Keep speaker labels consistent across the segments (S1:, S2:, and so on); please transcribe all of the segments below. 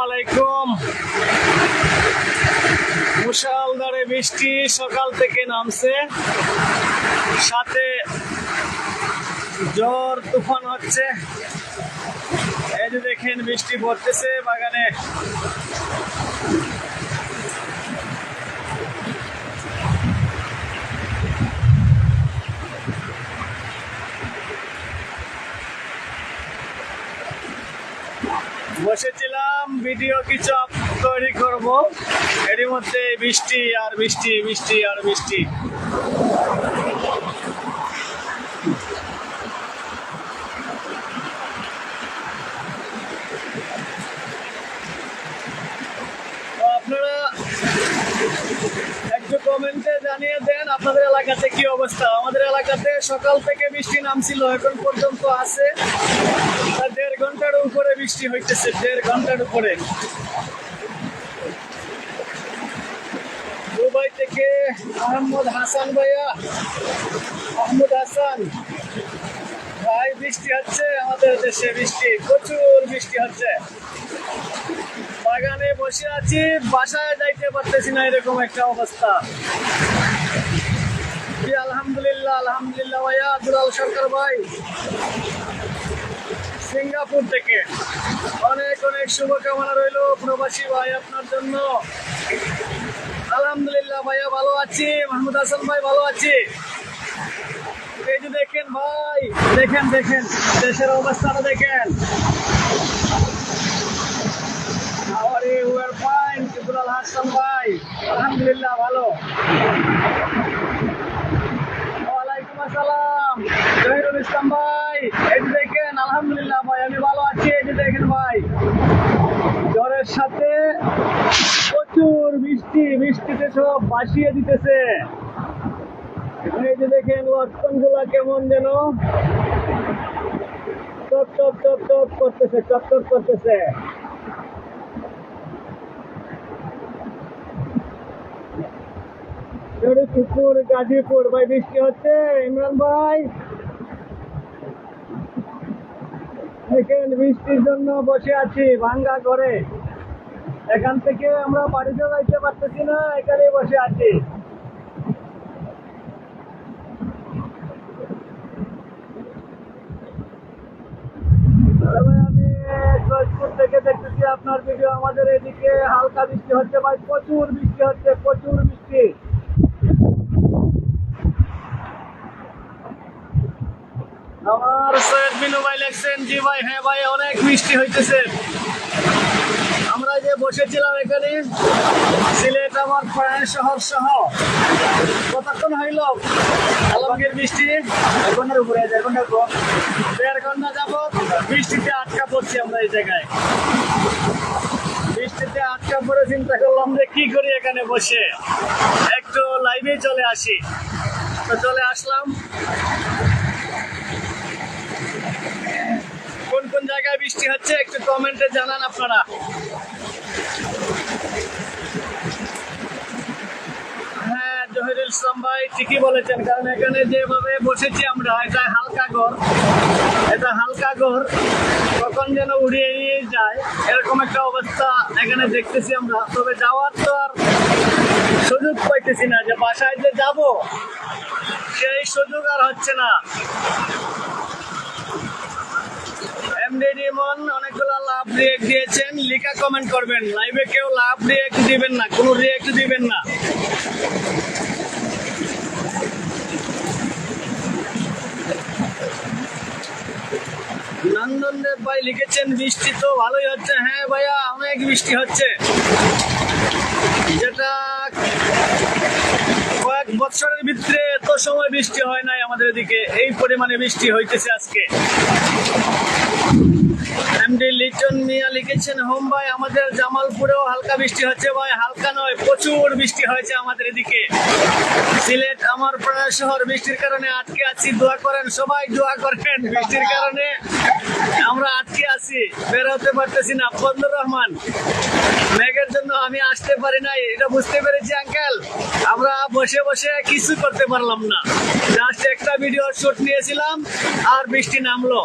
S1: আলাইকুম। মুষলধারে বৃষ্টি সকাল থেকে নামছে, সাথে ঝড় তুফান হচ্ছে। এই যে দেখেন বৃষ্টি পড়তেছে বাগানে। বসেছিলাম ভিডিও কিছু তৈরি করব, এরই মধ্যে বৃষ্টি আর বৃষ্টি, বৃষ্টি আর বৃষ্টি। আপনারা একটু কমেন্টে জানিয়ে দেন আপনাদের এলাকাতে কি অবস্থা। আমাদের এলাকাতে সকাল থেকে বৃষ্টি নামছিল, এখন পর্যন্ত আছে। 1.5 ঘন্টার উপরে বৃষ্টি হইতেছে, 1.5 ঘন্টার উপরে। দুবাই থেকে মোহাম্মদ হাসান ভাইয়া, মোহাম্মদ হাসান ভাই, বৃষ্টি হচ্ছে আমাদের দেশে, বৃষ্টি, প্রচুর বৃষ্টি হচ্ছে। বাগানে বসে আছি, বাসায় যাইতে পারতেছি না, এরকম একটা অবস্থা। আলহামদুলিল্লাহ, আলহামদুলিল্লাহ ভাইয়া। দুলাল সরকার ভাই সিঙ্গাপুর থেকে অনেক অনেক শুভকামনা রইল প্রবাসী ভাই আপনার জন্য। আলহামদুলিল্লাহ ভাইয়া, ভালো আছি। মাহমুদ হাসান ভাই, ভালো আছি। এই যে দেখেন ভাই, দেখেন দেখেন দেশের অবস্থাটা দেখেন। দুলাল হাসান ভাই আলহামদুলিল্লাহ ভালো। ওয়ালাইকুম আসসালাম জহিরুল ইসলাম ভাই। এই যে দেখেন আলহামদুলিল্লাহ ভাই, আমি ভালো আছি। এই যে দেখেন ভাই, ঝড়ের সাথে প্রচুর বৃষ্টি, বৃষ্টিতে সব ভাসিয়ে দিতেছে। এই যে দেখেন লক্ষণ গুলা কেমন যেন টপ টপ টপ টপ করতেছে, টপ টপ করতেছে। পুকুর গাজীপুর ভাই বৃষ্টি হচ্ছে। ইমরান ভাই দেখেন বৃষ্টির জন্য বসে আছি ভাঙ্গা ঘরে। এখান থেকে আমরা বাড়িতে যাইতে পারতেছি না, এখানে বসে আছি। আমি সৈয়দপুর থেকে দেখতেছি আপনার ভিডিও। আমাদের এদিকে হালকা বৃষ্টি হচ্ছে ভাই, প্রচুর বৃষ্টি হচ্ছে, প্রচুর বৃষ্টি। আমার সৈয়দ বিনু ভাই লেখছেন, জি ভাই, হ্যাঁ ভাই, অনেক বৃষ্টি হইতেছে। আমরা যে বসেছিলাম এখানে, সিলেট আমার প্রাণ শহর সহ কতক্ষণ হইল আলমগীর বৃষ্টি? 1 ঘন্টার উপরে, 1.5 ঘন্টার উপর, 1.5 ঘন্টা যাবত বৃষ্টিতে আটকা পড়ছি আমরা এই জায়গায়। বৃষ্টিতে আটকা পড়ে চিন্তা করলাম যে কি করি এখানে বসে, একটু লাইভে চলে আসি। তো চলে আসলাম। কোন কোন জায়গায় বৃষ্টি হচ্ছে একটু কমেন্টে জানান আপনারা। হ্যাঁ জহিরুল ইসলাম ভাই ঠিকই বলেছেন, কারণ এখানে যেভাবে বসেছি আমরা, এটা হালকা ঘর, এটা হালকা ঘর, কখন যেন উড়িয়ে নিয়ে যায় এরকম একটা অবস্থা এখানে দেখতেছি আমরা। তবে যাওয়ার তো আর সুযোগ পাইতেছি না, যে বাসায় যে যাব সেই সুযোগ আর হচ্ছে না। অনেকগুলো লাভ রিয়েক্ট দিয়েছেন, লিখা কমেন্ট করবেন। লাইভে কেউ লাভ রিয়েক্ট দিবেন না, কোনো রিয়েক্ট দিবেন না। নন্দন দেব ভাই লিখেছেন বৃষ্টি তো ভালোই হচ্ছে। হ্যাঁ ভাইয়া, অনেক বৃষ্টি হচ্ছে, যেটা কয়েক বছরের ভিতরে এত সময় বৃষ্টি হয় নাই আমাদের এদিকে, এই পরিমাণে বৃষ্টি হইতেছে আজকে। এমডি লিটন মিয়া লিখেছেন, হোম ভাই আমাদের জামালপুরেও হালকা বৃষ্টি হচ্ছে। ভাই হালকা নয়, প্রচুর বৃষ্টি হয়েছে আমাদের এদিকে। সিলেট আমার প্রাণ শহর, বৃষ্টির কারণে আটকে আছি, দোয়া করেন সবাই, দোয়া করেন। বৃষ্টির কারণে আমরা আটকে আছি, বের হতে পারতেছি না। ফজলুর রহমান, মেঘের জন্য আমি আসতে পারি নাই, এটা বুঝতে পেরেছি আঙ্কেল। আমরা বসে বসে কিছু করতে পারলাম না, জাস্ট একটা ভিডিও শুট নিয়েছিলাম আর বৃষ্টি নামলো।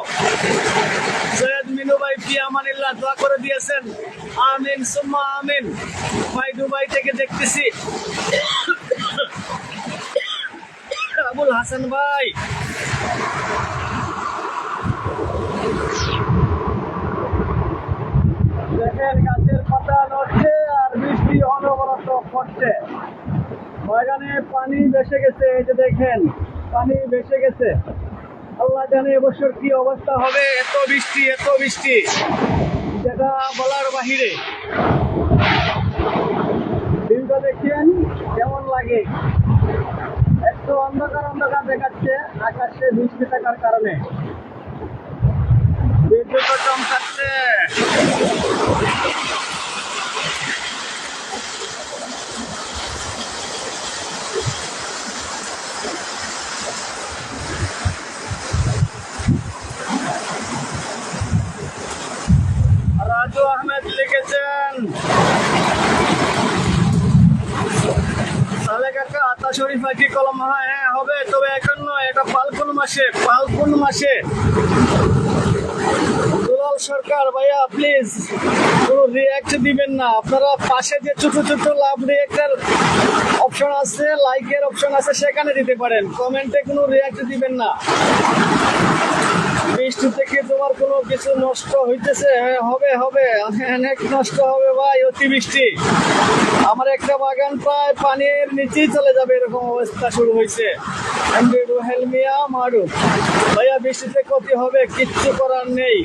S1: সৈয়দ মিনু ভাই ফি আমানিল্লাহ দোয়া করে দিয়েছেন, আমিন সুম্মা আমিন। ভাই দুবাই থেকে দেখতেছি আবুল হাসান ভাই। দেখেন গাছের পাতা নড়ছে আর বৃষ্টি অনবরত পড়ছে। বাগানে পানি ভেসে গেছে, এই যে দেখেন পানি ভেসে গেছে। আল্লাহ জানে এবছর কি অবস্থা হবে, এত বৃষ্টি যেটা বলার বাহিরে। দিনটা দেখেন কেমন লাগে, একটু অন্ধকার দেখাচ্ছে আকাশে বৃষ্টি থাকার কারণে। বিদ্যুৎ চমকাচ্ছে। রাজু আহমেদ লিখেছেন, সালে কাকা আতা শরীফা কি কলম? হ্যাঁ হবে, তবে এখন নয়, এটা ফাল্গুন মাসে। দুলাল সরকার ভাইয়া প্লিজ কোনো রিয়াক্ট দিবেন না আপনারা। পাশে যে ছোট লাভ রিয়াক্টের অপশন আছে, লাইকের অপশন আছে, সেখানে দিতে পারেন। কমেন্টে কোনো রিয়াক্ট দিবেন না। বৃষ্টি থেকে তোমার কোনো কিছু নষ্ট হইতেছে? হবে অনেক নষ্ট হবে ভাই, অতিবৃষ্টি। আমার একটা বাগান প্রায় পানির নিচেই চলে যাবে, এরকম অবস্থা শুরু হয়েছে। এমডি রুহেল মিয়া মারুফ ভাইয়া বৃষ্টিতে ক্ষতি হবে, কিচ্ছু করার নেই।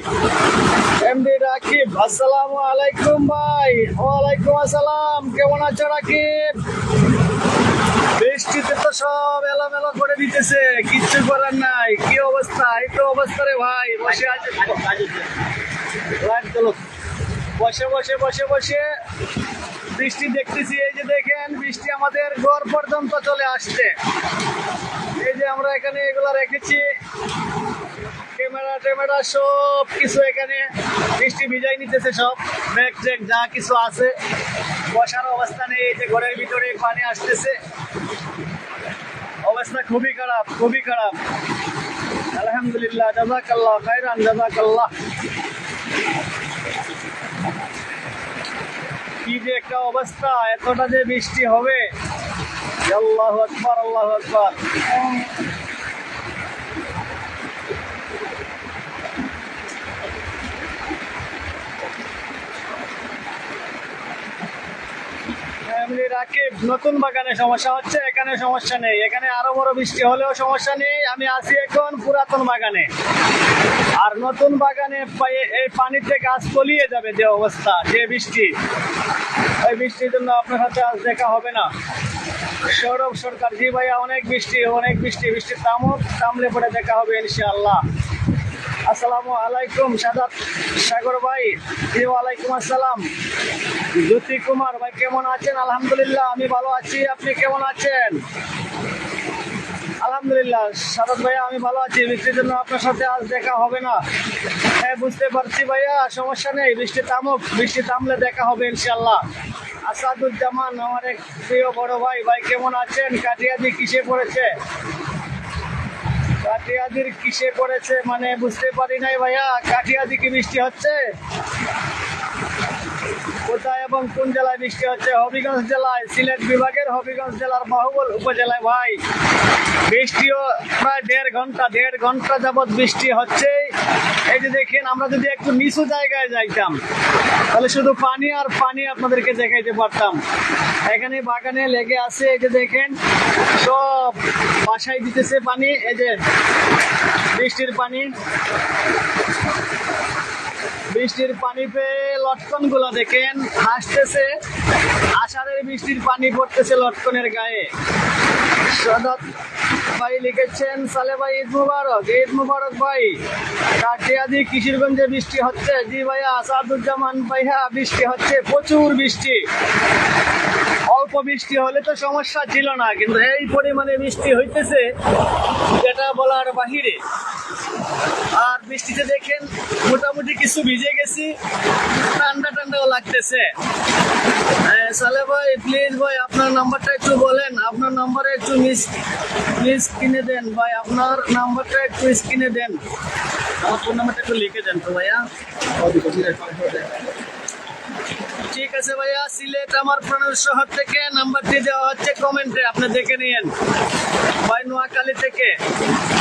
S1: এমডি রাকিব আসসালামু আলাইকুম ভাই। ওয়ালাইকুম আসসালাম, কেমন আছো রাকিব? বৃষ্টিতে তো সব এলোমেলো করে দিতেছে, কিচ্ছু করার নাই। কি অবস্থা? এই তো অবস্থা রে ভাই। বসে আছে বসে বৃষ্টি দেখতেছি। এই যে দেখেন বৃষ্টি আমাদের ঘর পর্যন্ত চলে আসছে। এই যে আমরা এখানে এগুলো রেখেছি, ক্যামেরা সব কিছু এখানে বৃষ্টি ভিজাই নিতেছে, সব ব্যাগ ট্যাগ যা কিছু আছে। বসার অবস্থা নেই, এই যে ঘরের ভিতরে পানি আসতেছে। অবস্থা খুবই খারাপ। আলহামদুলিল্লাহ, জাযাকাল্লাহ খাইরান, জাযাকাল্লাহ। কি যে একটা অবস্থা, এতটা যে বৃষ্টি হবে। আল্লাহু আকবার, আল্লাহু আকবার। রাকিব নতুন বাগানে সমস্যা হচ্ছে, এখানে সমস্যা নেই। এখানে আরো বড় বৃষ্টি হলেও সমস্যা নেই। আমি আছি এখন পুরাতন বাগানে, আর নতুন বাগানে এই পানিতে গাছ তলিয়ে যাবে। যে অবস্থা, যে বৃষ্টি, ওই বৃষ্টির জন্য আপনার সাথে আজ দেখা হবে না। সৌরভ সরকার জি ভাইয়া অনেক বৃষ্টি। বৃষ্টির থামলে পরে দেখা হবে ইনশাআল্লাহ। আসসালামু আলাইকুম সাদাত সাগর ভাই। ওয়ালাইকুম আসসালাম। জ্যোতি কুমার ভাই কেমন আছেন? আলহামদুলিল্লাহ আমি ভালো আছি, আপনি কেমন আছেন? আলহামদুলিল্লাহ সাদাত ভাইয়া আমি ভালো আছি। বৃষ্টির জন্য আপনার সাথে আজ দেখা হবে না। হ্যাঁ বুঝতে পারছি ভাইয়া, সমস্যা নেই। বৃষ্টি থামলে দেখা হবে ইনশাআল্লাহ। আসাদুজ্জামান আমার এক প্রিয় বড় ভাই কেমন আছেন? কাটিয়াদি কিসে পড়েছে? কাটিয়াদির কিসে পড়েছে মানে বুঝতে পারি নাই ভাইয়া। কাটিয়াদি কি বৃষ্টি হচ্ছে? কোথায় এবং কোন জেলায় বৃষ্টি হচ্ছে? হবিগঞ্জ জেলায়, সিলেট বিভাগের হবিগঞ্জ জেলার বাহুবল উপজেলায় ভাই বৃষ্টিও প্রায় দেড় ঘন্টা যাবৎ বৃষ্টি হচ্ছে। এই যে দেখেন, আমরা যদি একটু নিচু জায়গায় যাইতাম তাহলে শুধু পানি আর পানি আপনাদেরকে দেখাইতে পারতাম। এখানে বাগানে লেগে আছে, এই যে দেখেন সব বাসায় দিতেছে পানি। এই যে বৃষ্টির পানি পেয়ে লটকন গুলো দেখেন হাসতেছে। আষাঢ়ের বৃষ্টির পানি পড়তেছে লটকনের গায়ে। সাদাত ভাই লিখেছেন, সালে ভাই ঈদ মুবারক ভাই। কাটিয়াদি কিশোরগঞ্জে বৃষ্টি হচ্ছে? জি ভাইয়া। আসাদুজ্জামান ভাইয়া বৃষ্টি হচ্ছে, প্রচুর বৃষ্টি। অল্প বৃষ্টি হলে তো সমস্যা ছিল না, কিন্তু এই পরিমাণে বৃষ্টি হইতেছে যেটা বলার বাহিরে। আর বৃষ্টিতে দেখেন মোটামুটি কিছু ভিজে গেছি, ঠান্ডাও লাগতেছে। সালে ভাই প্লিজ ভাই আপনার নাম্বারটা একটু বলেন। আপনার নাম্বারে একটু মিস কিনে দেন ভাই, আপনার নাম্বারটা একটু স্ক্রিনে দেন। আমার ফোন নাম্বারটা একটু লিখে দেন তো ভাইয়া। ঠিক আছে ভাইয়া, সিলেট আমার প্রাণের শহর থেকে নাম্বারটি দেওয়া হচ্ছে কমেন্টে, আপনি দেখে নিয়েন। ভাই নোয়াখালী থেকে,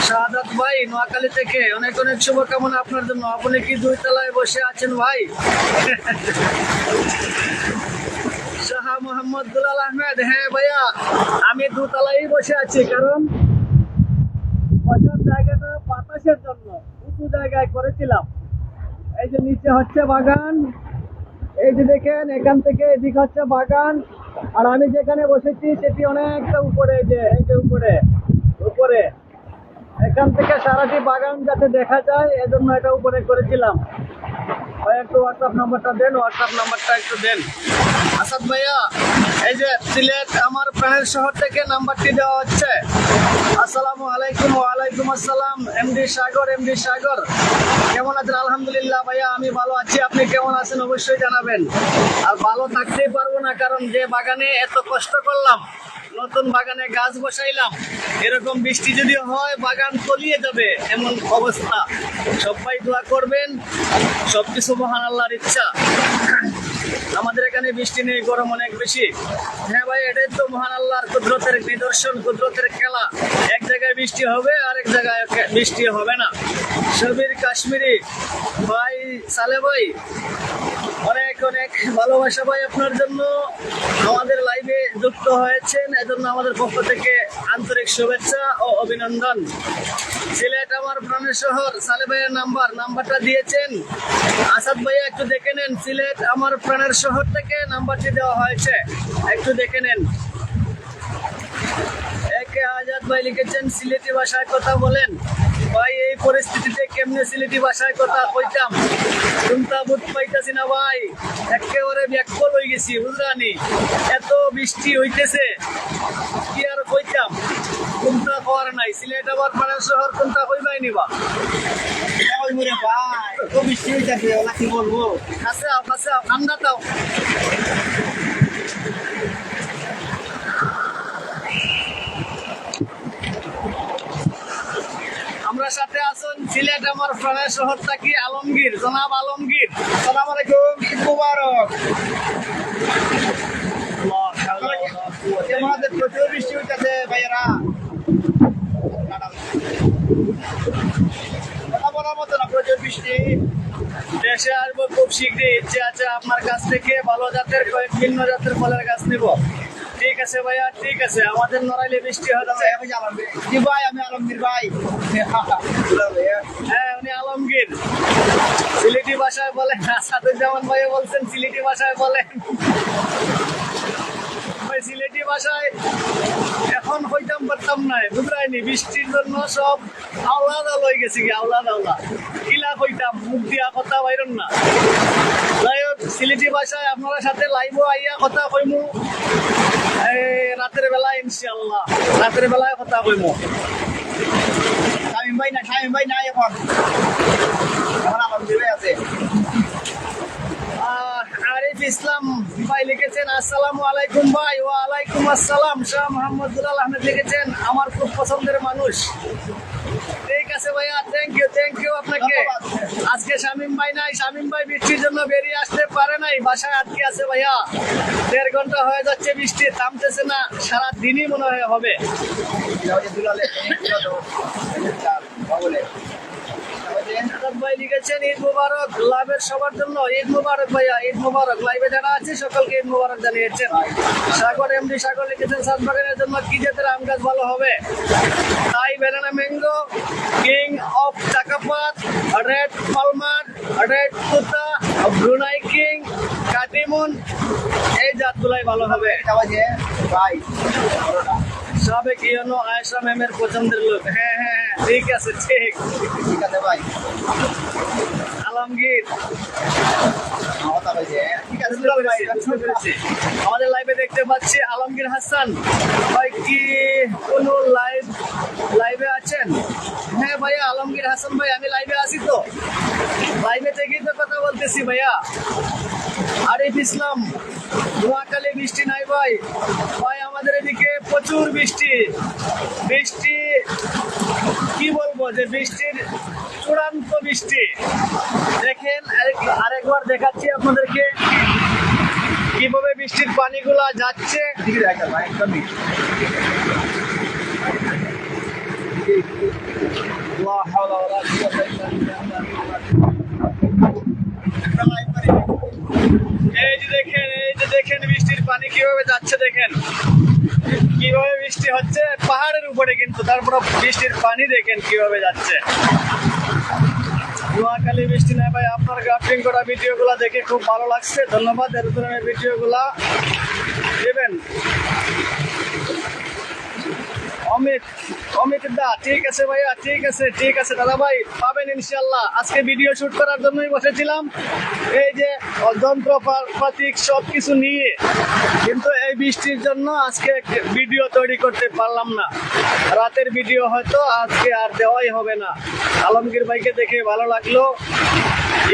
S1: শাহাদাত ভাই নোয়াখালী থেকে, অনেক অনেক শুভকামনা আপনার জন্য। আপনি কি 2 তলায় বসে আছেন ভাই? শাহ মোহাম্মদ দুলাল আহমেদ, হ্যাঁ ভাইয়া আমি 2 তলায় বসে আছি, কারণ বসার জায়গাটা বাতাসের জন্য উঁচু জায়গায় করেছিলাম। এই যে নিচে হচ্ছে বাগান, এই যে দেখেন এখান থেকে এদিক হচ্ছে বাগান, আর আমি যেখানে বসেছি সেটি অনেকটা উপরে, এই যে উপরে উপরে এখান থেকে সারাটি বাগান যাতে দেখা যায়, এজন্য এটা উপরে করেছিলাম। ভাই একটু হোয়াটসঅ্যাপ নাম্বারটা দেন, হোয়াটসঅ্যাপ নাম্বারটা একটু দেন। আসাদ ভাইয়া, এই যে সিলেট আমার প্রাণের শহর থেকে নাম্বারটি দেওয়া হচ্ছে। আসসালামু আলাইকুম। ওয়ালাইকুম আসসালাম। এমডি সাগর কেমন আছেন? আলহামদুলিল্লাহ ভাইয়া আমি ভালো আছি, আপনি কেমন আছেন অবশ্যই জানাবেন। আর ভালো থাকতেই পারবো না, কারণ যে বাগানে এত কষ্ট করলাম, নতুন বাগানে গাছ বসাইলাম, এরকম বৃষ্টি যদি হয় বাগান তলিয়ে যাবে এমন অবস্থা। সবাই দোয়া করবেন, সবকিছু মহান আল্লাহর ইচ্ছা। আমাদের এখানে বৃষ্টি নেই, গরম অনেক বেশি। হ্যাঁ ভাই, এটাই তো মহান আল্লাহর কুদরতের নিদর্শন, কুদরতের খেলা। এক জায়গায় বৃষ্টি হবে, আরেক জায়গায় বৃষ্টি হবে না। শবির কাশ্মীরি ভাই, সালে ভাই অনেক অনেক ভালোবাসা ভাই আপনার জন্য, আমাদের লাইভে যুক্ত হয়েছেন, এজন্য আমাদের পক্ষ থেকে আন্তরিক শুভেচ্ছা ও অভিনন্দন। সিলেট আমার প্রাণের শহর, সালে ভাইয়ের নাম্বারটা দিয়েছেন। আসাদ ভাইয়া একটু দেখে নেন, সিলেট আমার প্রাণের শহর থেকে নাম্বারটি দেওয়া হয়েছে, একটু দেখে নেন। একে আজাদ ভাই লিখেছেন সিলেটি ভাষায় কথা বলেন। ভাই এই পরিস্থিতিতে কেমনে সিলেটি ভাষায় কথা কইতাম, শুনতা বুঝ পাইতাছি না ভাই, একেবারে ব্যাকল হয়ে গেছি বুঝরানি। এত বৃষ্টি হইতেছে কি আর কইতাম, কোনটা করার নাই। সিলেট আবার প্রাণের শহর, কোনটা কইবাই নিবা। বৃষ্টি হইতেছে, ওলা কি বলবো। কাছে আও ঠান্ডা তাও। আমরা সাথে আছেন সিলেট আমার প্রাণের শহর থাকি আলমগীর, জনাব আলমগীর। আসসালামু আলাইকুম, ঈদ মুবারক। আমাদের প্রচুর বৃষ্টি হইতেছে ভাইয়েরা, কথা বলার মতো না, প্রচুর বৃষ্টি। দেশে আসবো খুব শীঘ্রই, ইচ্ছে আছে আপনার কাছ থেকে ভালো জাতের ভিন্ন জাতের ফলের গাছ নিব। ঠিক আছে ভাইয়া, ঠিক আছে। আমাদের নড়াইলে বৃষ্টি হচ্ছে। জি ভাই, আমি আলমগীর ভাই। হ্যাঁ উনি আলমগীর, সিলেটি ভাষায় বলেন। আসাদুজ্জামান ভাইও বলছেন সিলেটি ভাষায় বলেন। সিলেটি ভাষায় এখন হইতাম পারতাম না, বুঝলাইনি, বৃষ্টির জন্য সব আওলাদা লই গেছি, কি আওলাদা কিলা কইতাম, মুখ দিয়া কথা বাইরন না। যাই হোক, সিলেটি ভাষায় আপনারা সাথে লাইভও আইয়া কথা কইমু রাতের বেলায়, ইনশাআল্লাহ রাতের বেলায় কথা কইমু। শামিম ভাই নাই এখন আলমগীর আছে। আরিফ ইসলাম ভাই লিখেছেন আসসালামু আলাইকুম ভাই। ওয়ালাইকুম আসসালাম। শাহ মোহাম্মদ দুলাল আহমেদ লিখেছেন আমার খুব পছন্দের মানুষ। ঠিক আছে ভাইয়া, থ্যাংক ইউ আপনাকে। আজকে শামিম ভাই নাই, শামিম ভাই বৃষ্টির জন্য বেরিয়ে আসতে পারে নাই, বাসায় আটকে আছে ভাইয়া। 1.5 ঘন্টা হয়ে যাচ্ছে, বৃষ্টি থামতেছে না, সারা দিনই মনে হয় হবে। ভাই লিখেছেন ঈদ মুবারক লাইভের সবার জন্য। ঈদ মুবারক ভাইয়া, ঈদ মুবারক। লাইভে যারা আছে সকলকে ঈদ মুবারক জানিয়েছেন। সাগর এমডি সাগর লিখেছেন সাত বাগানের জন্য কি জাতের আম গাছ ভালো হবে? Thai banana mango, king of Chakapat, red palmer, red তুতা, ব্রুনাই কিং, কাটিমুন, এই জাতগুলাই ভালো হবে ভাই। সাবেক ইউনো আয়েশা ম্যামের পছন্দের লোক। হ্যাঁ ঠিক আছে, ঠিক আছে ভাই। আলমগীর আমাদের লাইভে দেখতে পাচ্ছি আলমগীর হাসান ভাই, কি কোন লাইভে আছেন? হ্যাঁ ভাইয়া, আলমগীর হাসান ভাই আমি লাইভে আছি, তো লাইভে থেকেই তো কথা বলতেছি ভাইয়া। আরিফ ইসলাম নোয়াখালী বৃষ্টি নাই ভাই। আমাদের এদিকে প্রচুর বৃষ্টি কি বলবো। দেখাবো যে বৃষ্টির চূড়ান্ত বৃষ্টি। দেখেন আরেকবার দেখাচ্ছি আপনাদেরকে কিভাবে বৃষ্টির পানিগুলা যাচ্ছে। এই যে দেখেন বৃষ্টির পানি কিভাবে যাচ্ছে, দেখেন কিভাবে বৃষ্টি হচ্ছে পাহাড়ের উপরে, কিন্তু তারপর বৃষ্টির পানি দেখেন কিভাবে যাচ্ছে। নোয়াখালী বৃষ্টি নয় ভাই, আপনার গ্রাফটিং করা ভিডিওগুলো দেখে খুব ভালো লাগছে, ধন্যবাদ। এর ধরনের ভিডিওগুলা দেবেন। অমিত দা, ঠিক আছে ভাইয়া, ঠিক আছে দাদা ভাই, পাবেন ইনশাল্লাহ। আজকে ভিডিও শুট করার জন্যই বসেছিলাম, এই যে যন্ত্রপাতি সবকিছু নিয়ে, কিন্তু এই বৃষ্টির জন্য আজকে ভিডিও তৈরি করতে পারলাম না। রাতের ভিডিও হয়তো আজকে আর দেওয়াই হবে না। আলমগীর ভাইকে দেখে ভালো লাগলো,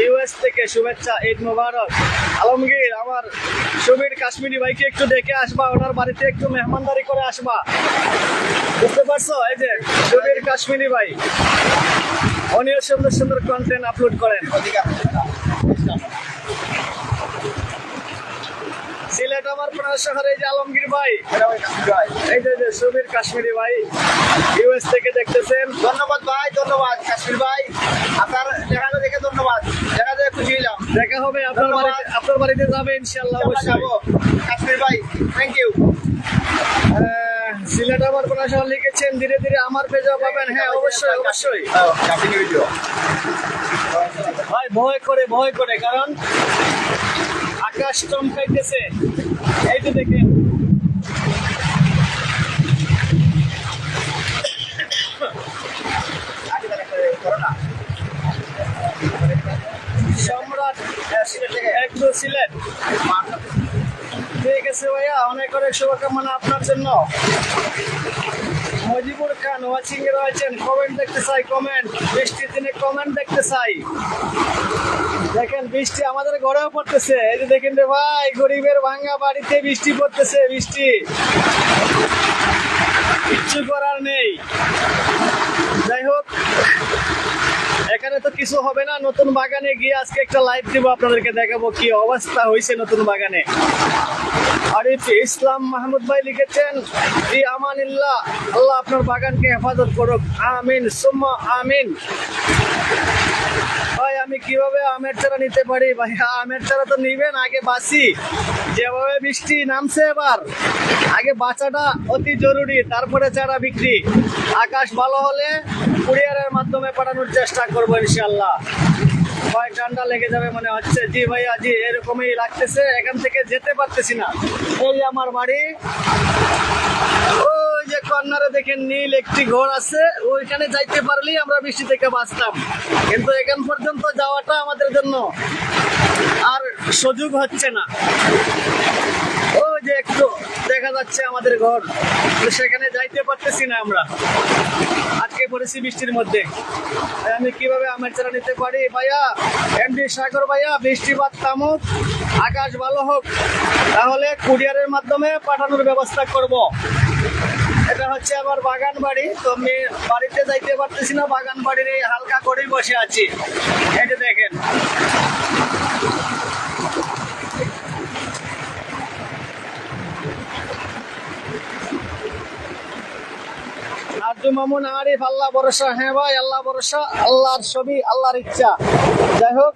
S1: ইউএস থেকে শুভেচ্ছা, ঈদ মোবারক। আলমগীর, আমার সুবীর কাশ্মীরি ভাইকে একটু দেখে আসবা, ওনার বাড়িতে একটু মেহমানদারি করে আসবা, বুঝতে পারছো? এই যে সুবীর কাশ্মীরি ভাই, উনিও সুন্দর সুন্দর কন্টেন্ট আপলোড করেন। সিলেট আমার প্রাণ শহর, এই যে আলমগীর ভাই, এই যে সুবীর কাশ্মীরি ভাই ইউএস থেকে দেখতেছেন।
S2: ধন্যবাদ ভাই, ধন্যবাদ কাশ্মীর ভাই, আপনার দেখানো দেখে ধন্যবাদ, দেখা যায় খুশি হলাম।
S1: দেখা হবে আপনার বাড়িতে যাবে ইনশাআল্লাহ, অবশ্যই
S2: কাশ্মীর ভাই, থ্যাংক ইউ।
S1: সিলেট আমার প্রাণ শহর লিখেছেন, ধীরে ধীরে আমার পেজও পাবেন। হ্যাঁ, অবশ্যই ভাই, ভয় করে, কারণ আকাশ চমকাইতেছে। এই যে দেখেন সম্রাট একটু সিলেট, ঠিক আছে ভাইয়া, অনেক শুভকামনা আপনার জন্য। মজিবুর খান ওয়াচিং এ রয়েছেন, কমেন্ট দেখতে চাই, কমেন্ট, বৃষ্টির দিনে কমেন্ট দেখতে চাই। দেখেন বৃষ্টি আমাদের ঘরেও পড়তেছে, এই যে দেখেন রে ভাই, গরিবের ভাঙ্গা বাড়িতে বৃষ্টি পড়তেছে, বৃষ্টি কিচ্ছু করার নেই। যাই হোক, এখানে তো কিছু হবে না, নতুন বাগানে গিয়ে আজকে একটা লাইভ দিব, আপনাদেরকে দেখাবো কি অবস্থা হয়েছে নতুন বাগানে। আরিফ ইসলাম মাহমুদ ভাই লিখেছেন, জি আমানিল্লাহ, আল্লাহ আপনার বাগানকে হেফাজত করুক, আমিন সুম্মা আমিন। ভাই আমি কিভাবে আমের চারা নিতে পারি? ভাই আমের চারা তো নিবেন, আগে বাঁচি, যেভাবে বৃষ্টি নামছে এবার, আগে বাঁচাটা অতি জরুরি, তারপরে চারা বিক্রি। আকাশ ভালো হলে কুরিয়ারের মাধ্যমে পাঠানোর চেষ্টা করবো ইনশাল্লাহ। ভাই ঠান্ডা লেগে যাবে মনে হচ্ছে। জি ভাইয়া, জি এরকমই লাগতেছে, এখান থেকে যেতে পারতেছি না। এই আমার বাড়ি, ওই যে কর্নারে দেখেন নীল একটি ঘর আছে, ওইখানে যাইতে পারলেই আমরা বৃষ্টি থেকে বাঁচতাম, কিন্তু এখান পর্যন্ত যাওয়াটা আমাদের জন্য আর সুযোগ হচ্ছে না। ওই যে একটু দেখা যাচ্ছে আমাদের ঘর, সেখানে যাইতে পারতেছি না আমরা, আটকে পড়েছি বৃষ্টির মধ্যে। আমি কিভাবে আমের চারা নিতে পারি? ভাইয়া, এমডি সাগর ভাইয়া, বৃষ্টিপাত থামুক, আকাশ ভালো হোক, তাহলে কুরিয়ারের মাধ্যমে পাঠানোর ব্যবস্থা করব। এটা হচ্ছে আমার বাগান বাড়ি, তো আমি বাড়িতে যাইতে পারতেছি না, বাগান বাড়ির এই হালকা করেই বসে আছি। এই যে দেখেন আরজু মামুন আরিফ, আল্লাহ ভরসা। হ্যাঁ ভাই, আল্লাহ ভরসা, আল্লাহর ছবি, আল্লাহর ইচ্ছা। যাই হোক,